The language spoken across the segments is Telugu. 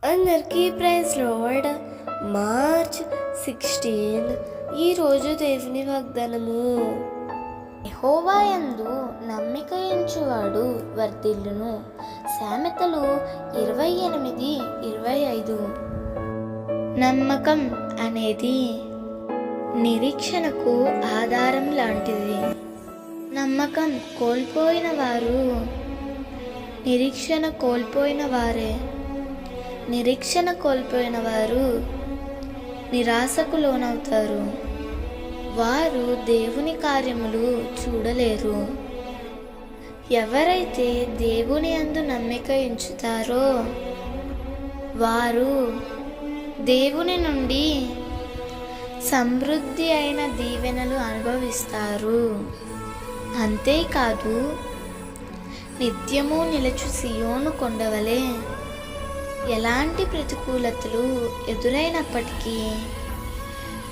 అందరికీ ప్రైజ్ లార్డ్. మార్చ్ 16 ఈరోజు దేవుని వాగ్దానము. యెహోవా యందు నమ్మిక ఉంచువాడు వర్ధిల్లును. సామెతలు 28:25. నమ్మకం అనేది నిరీక్షణకు ఆధారం లాంటిది. నమ్మకం కోల్పోయిన వారు నిరీక్షణ కోల్పోయిన వారే. నిరీక్షణ కోల్పోయిన వారు నిరాశకు లోనవుతారు. వారు దేవుని కార్యములు చూడలేరు. ఎవరైతే దేవుని యందు నమ్మిక ఉంచుతారో వారు దేవుని నుండి సమృద్ధి అయిన దీవెనలు అనుభవిస్తారు. అంతేకాదు, నిత్యము నిలుచు సియోను కొండవలే ఎలాంటి ప్రతికూలతలు ఎదురైనప్పటికీ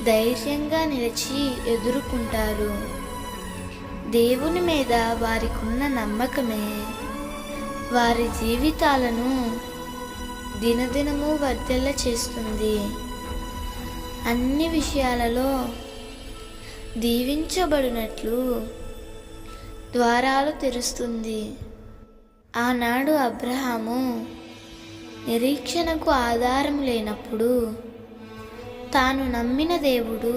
ధైర్యంగా నిలిచి ఎదుర్కొంటారు. దేవుని మీద వారికున్న నమ్మకమే వారి జీవితాలను దినదినము వర్ధిల్ల చేస్తుంది. అన్ని విషయాలలో దీవించబడినట్లు ద్వారాలు తెరుస్తుంది. ఆనాడు అబ్రహాము నిరీక్షణకు ఆధారం లేనప్పుడు తాను నమ్మిన దేవుడు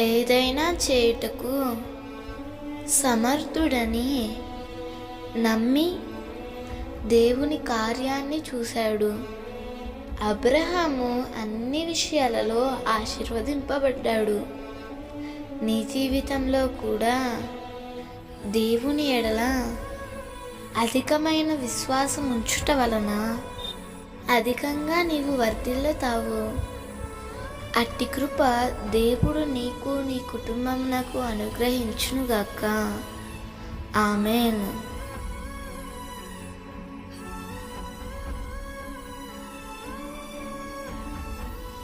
ఏదైనా చేయుటకు సమర్థుడని నమ్మి దేవుని కార్యాన్ని చూశాడు. అబ్రహాము అన్ని విషయాలలో ఆశీర్వదింపబడ్డాడు. నీ జీవితంలో కూడా దేవుని ఎడల అధికమైన విశ్వాసం ఉంచుట వలన అధికంగా నీవు వర్ధిల్లుతావు. అట్టి కృప దేవుడు నీకు నీ కుటుంబమునకు అనుగ్రహించునుగాక. ఆమేన్.